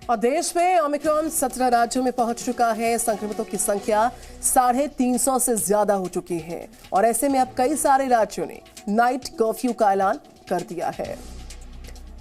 और देश में ओमिक्रॉन 17 राज्यों में पहुंच चुका है। संक्रमितों की संख्या 350 से ज्यादा हो चुकी है और ऐसे में अब कई सारे राज्यों ने नाइट कर्फ्यू का ऐलान कर दिया है।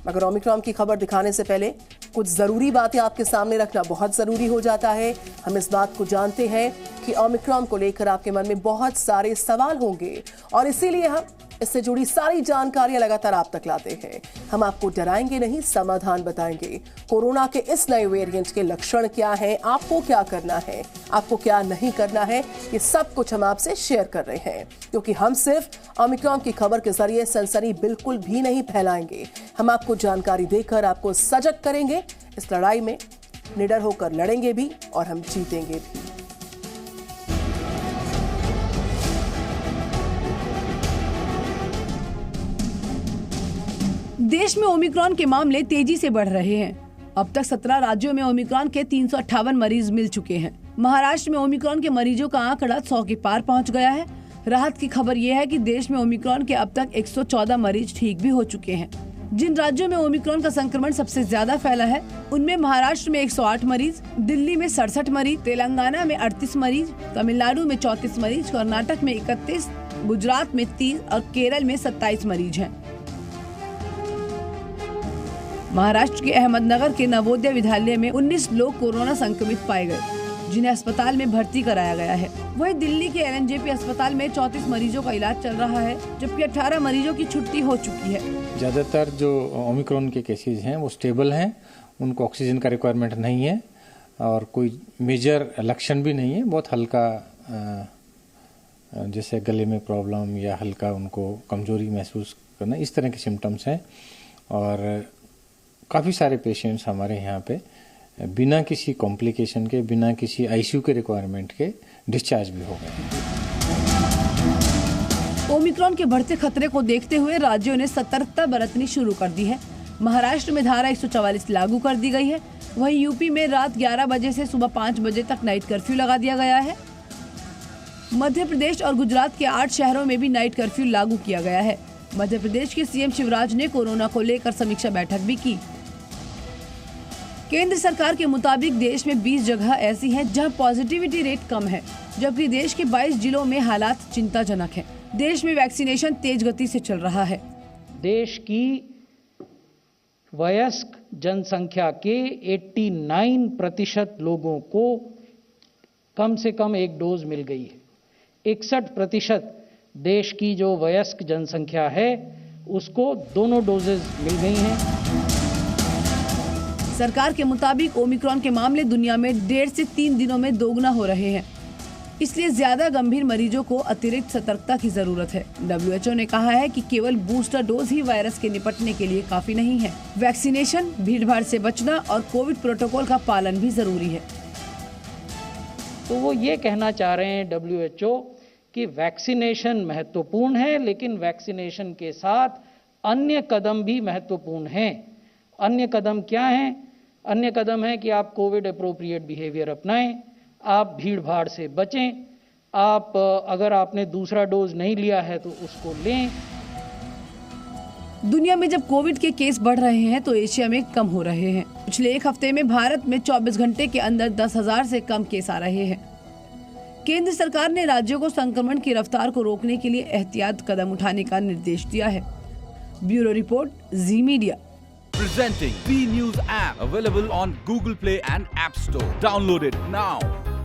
मगर ओमिक्रॉन की खबर दिखाने से पहले कुछ जरूरी बातें आपके सामने रखना बहुत जरूरी हो जाता है। हम इस बात को जानते हैं कि ओमिक्रॉन को लेकर आपके मन में बहुत सारे सवाल होंगे और इसीलिए हम इससे जुड़ी सारी जानकारियां लगातार आप तक लाते हैं। हम आपको डराएंगे नहीं, समाधान बताएंगे। कोरोना के इस नए वेरिएंट के लक्षण क्या हैं, आपको क्या करना है, आपको क्या नहीं करना है, ये सब कुछ हम आपसे शेयर कर रहे हैं, क्योंकि हम सिर्फ ओमिक्रॉन की खबर के जरिए सनसनी बिल्कुल भी नहीं फैलाएंगे। हम आपको जानकारी देकर आपको सजग करेंगे। इस लड़ाई में निडर होकर लड़ेंगे भी और हम जीतेंगे भी। देश में ओमिक्रॉन के मामले तेजी से बढ़ रहे हैं। अब तक 17 राज्यों में ओमिक्रॉन के 358 मरीज मिल चुके हैं। महाराष्ट्र में ओमिक्रॉन के मरीजों का आंकड़ा 100 के पार पहुंच गया है। राहत की खबर यह है कि देश में ओमिक्रॉन के अब तक 114 मरीज ठीक भी हो चुके हैं। जिन राज्यों में ओमिक्रॉन का संक्रमण सबसे ज्यादा फैला है उनमें महाराष्ट्र में 108 मरीज, दिल्ली में 67 मरीज, तेलंगाना में 38 मरीज, तमिलनाडु में 34 मरीज, कर्नाटक में 31, गुजरात में 30 और केरल में 27 मरीज हैं। महाराष्ट्र के अहमदनगर के नवोदय विद्यालय में 19 लोग कोरोना संक्रमित पाए गए, जिन्हें अस्पताल में भर्ती कराया गया है। वहीं दिल्ली के LNJP अस्पताल में 34 मरीजों का इलाज चल रहा है, जबकि 18 मरीजों की छुट्टी हो चुकी है। ज़्यादातर जो ओमिक्रॉन के केसेस हैं वो स्टेबल हैं, उनको ऑक्सीजन का रिक्वायरमेंट नहीं है और कोई मेजर लक्षण भी नहीं है। बहुत हल्का जैसे गले में प्रॉब्लम या हल्का उनको कमजोरी महसूस करना, इस तरह के सिम्टम्स हैं। और काफ़ी सारे पेशेंट्स हमारे यहाँ पे बिना किसी कॉम्प्लिकेशन के, बिना किसी ICU के रिक्वायरमेंट के डिस्चार्ज भी हो गए। ओमिक्रॉन के बढ़ते खतरे को देखते हुए राज्यों ने सतर्कता बरतनी शुरू कर दी है। महाराष्ट्र में धारा 144 लागू कर दी गई है। वहीं यूपी में रात 11 बजे से सुबह 5 बजे तक नाइट कर्फ्यू लगा दिया गया है। मध्य प्रदेश और गुजरात के 8 शहरों में भी नाइट कर्फ्यू लागू किया गया है। मध्य प्रदेश के CM शिवराज ने कोरोना को लेकर समीक्षा बैठक भी की। केंद्र सरकार के मुताबिक देश में 20 जगह ऐसी हैं जहां पॉजिटिविटी रेट कम है, जबकि देश के 22 जिलों में हालात चिंताजनक हैं। देश में वैक्सीनेशन तेज गति से चल रहा है। देश की वयस्क जनसंख्या के 89% लोगों को कम से कम एक डोज मिल गई है। 61% देश की जो वयस्क जनसंख्या है उसको दोनों डोजेज मिल गई हैं। सरकार के मुताबिक ओमिक्रॉन के मामले दुनिया में 1.5 से 3 दिनों में दोगुना हो रहे हैं, इसलिए ज्यादा गंभीर मरीजों को अतिरिक्त सतर्कता की जरूरत है। WHO ने कहा है कि केवल बूस्टर डोज ही वायरस के निपटने के लिए काफी नहीं है। वैक्सीनेशन, भीड़भाड़ से बचना और कोविड प्रोटोकॉल का पालन भी जरूरी है। तो वो ये कहना चाह रहे हैं WHO कि वैक्सीनेशन महत्वपूर्ण है, लेकिन वैक्सीनेशन के साथ अन्य कदम भी महत्वपूर्ण हैं। अन्य कदम क्या हैं? अन्य कदम है कि आप कोविड अप्रोप्रिएट बिहेवियर अपनाएं, आप भीड़ भाड़ से बचें, आप अगर आपने दूसरा डोज नहीं लिया है तो उसको लें। दुनिया में जब कोविड के केस बढ़ रहे हैं तो एशिया में कम हो रहे हैं। पिछले एक हफ्ते में भारत में 24 घंटे के अंदर 10,000 से कम केस आ रहे हैं। केंद्र सरकार ने राज्यों को संक्रमण की रफ्तार को रोकने के लिए एहतियात कदम उठाने का निर्देश दिया है। Bureau report, ji media. Presenting B News app, available on Google Play and App Store. Download it now.